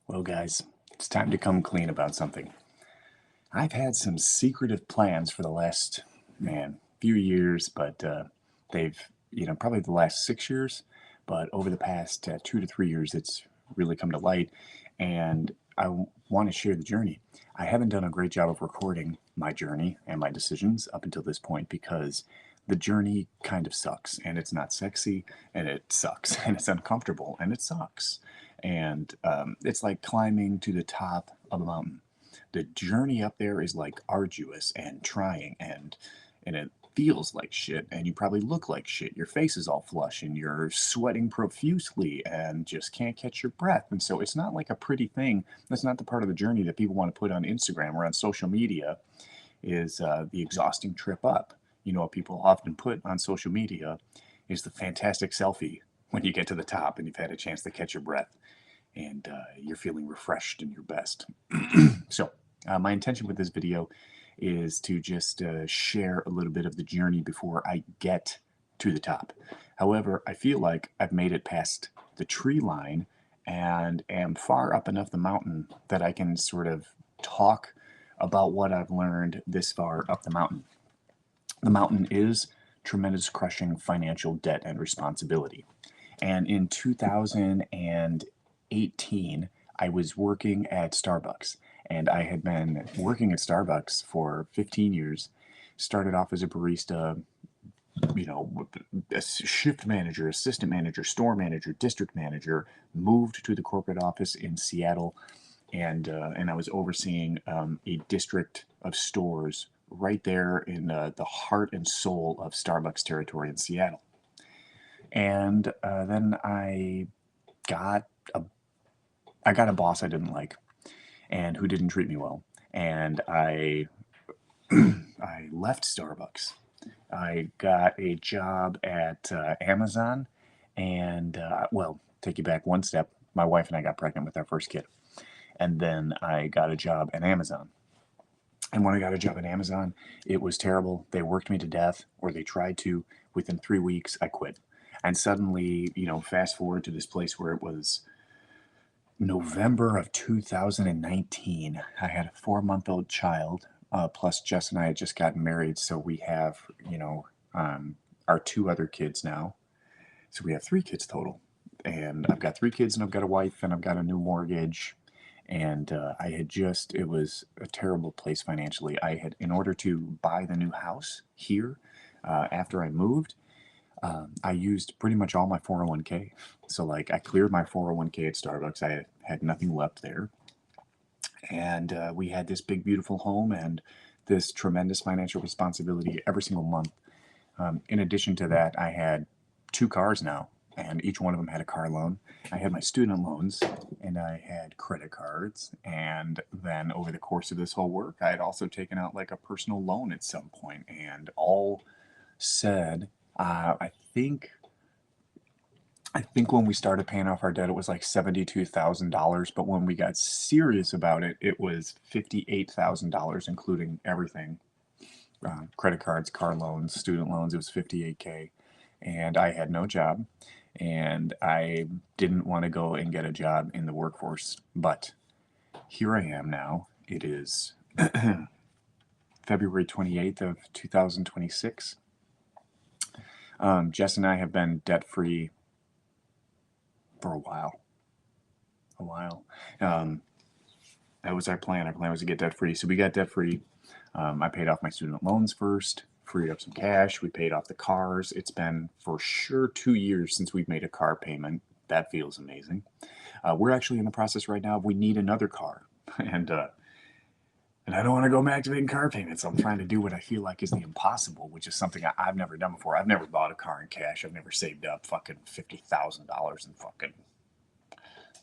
Well, guys, it's time to come clean about something. I've had some secretive plans for the last, few years, but they've, probably the last 6 years, but over the past 2 to 3 years, it's really come to light, and want to share the journey. I haven't done a great job of recording my journey and my decisions up until this point because the journey kind of sucks, and it's not sexy, and it sucks, and it's uncomfortable, and it sucks. And it's like climbing to the top of a mountain. The journey up there is like arduous and trying, and it feels like shit, and you probably look like shit. Your face is all flush and you're sweating profusely and just can't catch your breath. And so it's not like a pretty thing. That's not the part of the journey that people want to put on Instagram or on social media, is the exhausting trip up. What people often put on social media is the fantastic selfie when you get to the top and you've had a chance to catch your breath and you're feeling refreshed and your best. So my intention with this video is to just share a little bit of the journey before I get to the top. However, I feel like I've made it past the tree line and am far up enough the mountain that I can sort of talk about what I've learned this far up the mountain. The mountain is tremendous, crushing financial debt and responsibility. And in 2018, I was working at Starbucks. And I had been working at Starbucks for 15 years. Started off as a barista, a shift manager, assistant manager, store manager, district manager, moved to the corporate office in Seattle. And I was overseeing a district of stores right there in the heart and soul of Starbucks territory in Seattle. And then got a I got a boss I didn't like and who didn't treat me well, and I I left Starbucks. I got a job at Amazon, and well, take you back one step. My wife and I got pregnant with our first kid, and then I got a job at Amazon. And when I got a job at Amazon, it was terrible. They worked me to death, or they tried to. Within 3 weeks, I quit. And suddenly, fast forward to this place where it was November of 2019. I had a 4-month-old child. Plus, Jess and I had just gotten married, so we have, our two other kids now. So we have 3 kids total. And I've got 3 kids, and I've got a wife, and I've got a new mortgage. And it was a terrible place financially. In order to buy the new house here, after I moved, I used pretty much all my 401k. So, like, I cleared my 401k at Starbucks. I had nothing left there. And we had this big, beautiful home and this tremendous financial responsibility every single month. In addition to that, I had 2 cars now, and each one of them had a car loan. I had my student loans, and I had credit cards. And then over the course of this whole work, I had also taken out like a personal loan at some point. And all said, I think when we started paying off our debt, it was like $72,000. But when we got serious about it, it was $58,000, including everything: credit cards, car loans, student loans. It was 58K, and I had no job, and I didn't want to go and get a job in the workforce. But here I am now. It is February 28th of 2026. Jess and I have been debt free for a while. That was our plan. Our plan was to get debt free. So we got debt free. I paid off my student loans first, freed up some cash. We paid off the cars. It's been for sure 2 years since we've made a car payment. That feels amazing. We're actually in the process right now. We need another car, and I don't want to go back to making car payments. I'm trying to do what I feel like is the impossible, which is something I've never done before. I've never bought a car in cash. I've never saved up fucking $50,000 and fucking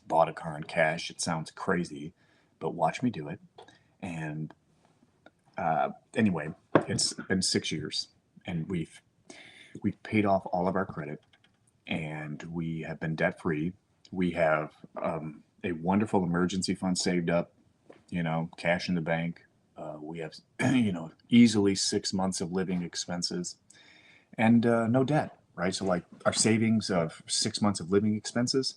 bought a car in cash. It sounds crazy, but watch me do it. And anyway, it's been 6 years, and we've paid off all of our credit, and we have been debt free. We have a wonderful emergency fund saved up, cash in the bank. We have, easily 6 months of living expenses and no debt, right? So, like, our savings of 6 months of living expenses,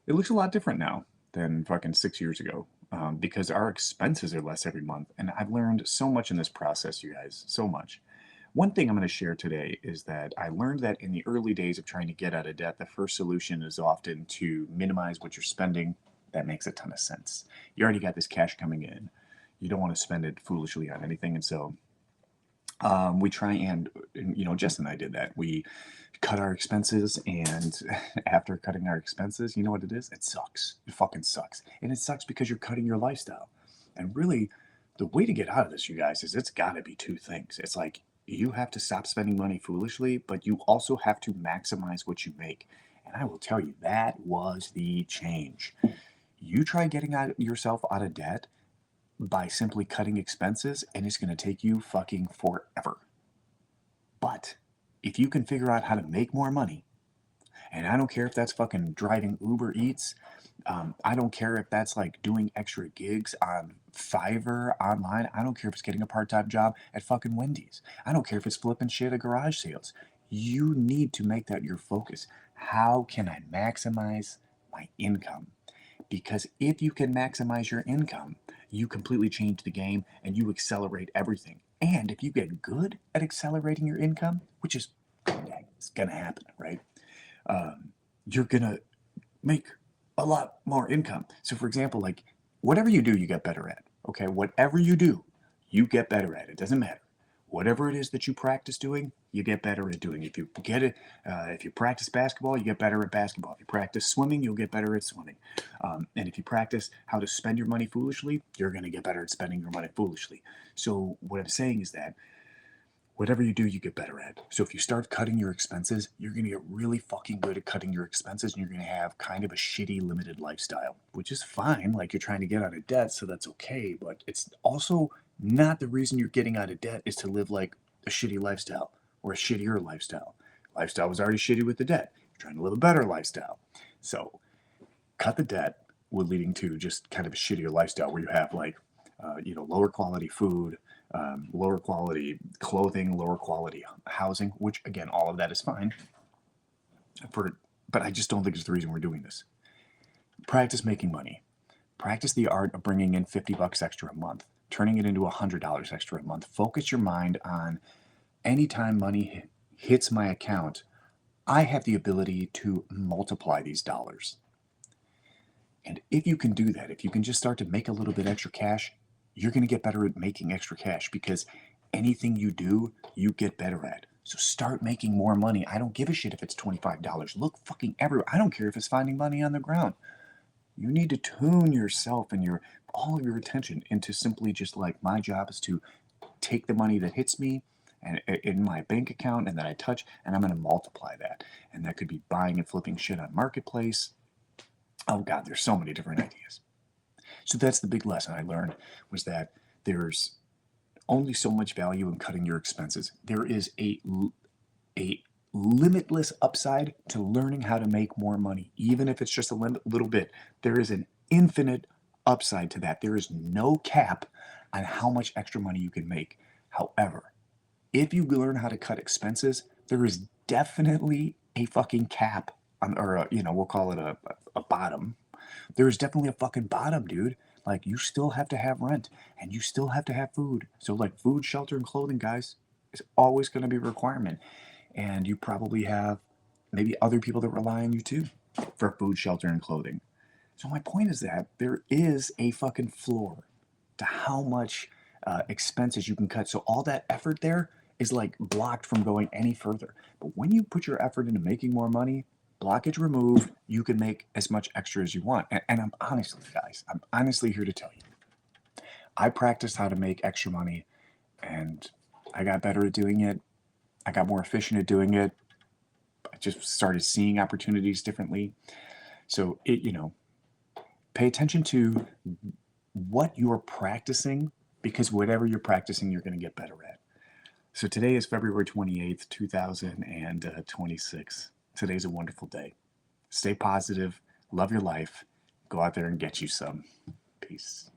it looks a lot different now. than fucking 6 years ago, because our expenses are less every month. And I've learned so much in this process, you guys, so much. One thing I'm going to share today is that I learned that in the early days of trying to get out of debt, the first solution is often to minimize what you're spending. That makes a ton of sense. You already got this cash coming in. You don't want to spend it foolishly on anything. And so we try and, Jess and I did that. We cut our expenses, and after cutting our expenses, you know what it is? It sucks. It fucking sucks. And it sucks because you're cutting your lifestyle. And really, the way to get out of this, you guys, is it's got to be two things. It's like you have to stop spending money foolishly, but you also have to maximize what you make. And I will tell you, that was the change. You try getting yourself out of debt by simply cutting expenses, and it's going to take you fucking forever. But if you can figure out how to make more money, and I don't care if that's fucking driving Uber Eats, I don't care if that's like doing extra gigs on Fiverr online, I don't care if it's getting a part-time job at fucking Wendy's, I don't care if it's flipping shit at garage sales. You need to make that your focus. How can I maximize my income? Because if you can maximize your income, you completely change the game and you accelerate everything. And if you get good at accelerating your income, which is it's gonna happen, right? You're gonna make a lot more income. So, for example, like whatever you do, you get better at. Okay, whatever you do, you get better at. It doesn't matter. Whatever it is that you practice doing, you get better at doing. If you get it, if you practice basketball, you get better at basketball. If you practice swimming, you'll get better at swimming. And if you practice how to spend your money foolishly, you're going to get better at spending your money foolishly. So what I'm saying is that whatever you do, you get better at. So if you start cutting your expenses, you're going to get really fucking good at cutting your expenses, and you're going to have kind of a shitty limited lifestyle, which is fine. Like you're trying to get out of debt, so that's okay. But it's also not the reason you're getting out of debt is to live like a shitty lifestyle or a shittier lifestyle. Lifestyle was already shitty with the debt. You're trying to live a better lifestyle. So cut the debt would leading to just kind of a shittier lifestyle where you have like, lower quality food, lower quality clothing, lower quality housing, which again, all of that is fine. But I just don't think it's the reason we're doing this. Practice making money. Practice the art of bringing in $50 extra a month, turning it into $100 extra a month. Focus your mind on anytime money hits my account, I have the ability to multiply these dollars. And if you can do that, if you can just start to make a little bit extra cash, you're going to get better at making extra cash because anything you do, you get better at. So start making more money. I don't give a shit if it's $25. Look fucking everywhere. I don't care if it's finding money on the ground. You need to tune yourself and all of your attention into simply just like my job is to take the money that hits me and in my bank account and that I touch, and I'm going to multiply that. And that could be buying and flipping shit on Marketplace. Oh God, there's so many different ideas. So that's the big lesson I learned, was that there's only so much value in cutting your expenses. There is a limitless upside to learning how to make more money, even if it's just a little bit. There is an infinite upside to that. There is no cap on how much extra money you can make. However, if you learn how to cut expenses, there is definitely a fucking cap on, or we'll call it a bottom. There is definitely a fucking bottom, dude. Like you still have to have rent and you still have to have food. So like food, shelter, and clothing, guys, is always going to be a requirement. And you probably have maybe other people that rely on you too for food, shelter, and clothing. So my point is that there is a fucking floor to how much expenses you can cut. So all that effort there is like blocked from going any further. But when you put your effort into making more money, blockage removed, you can make as much extra as you want. And I'm honestly here to tell you, I practiced how to make extra money and I got better at doing it. I got more efficient at doing it. I just started seeing opportunities differently. So pay attention to what you're practicing, because whatever you're practicing, you're going to get better at. So today is February 28th, 2026. Today's a wonderful day. Stay positive, love your life, go out there and get you some. Peace.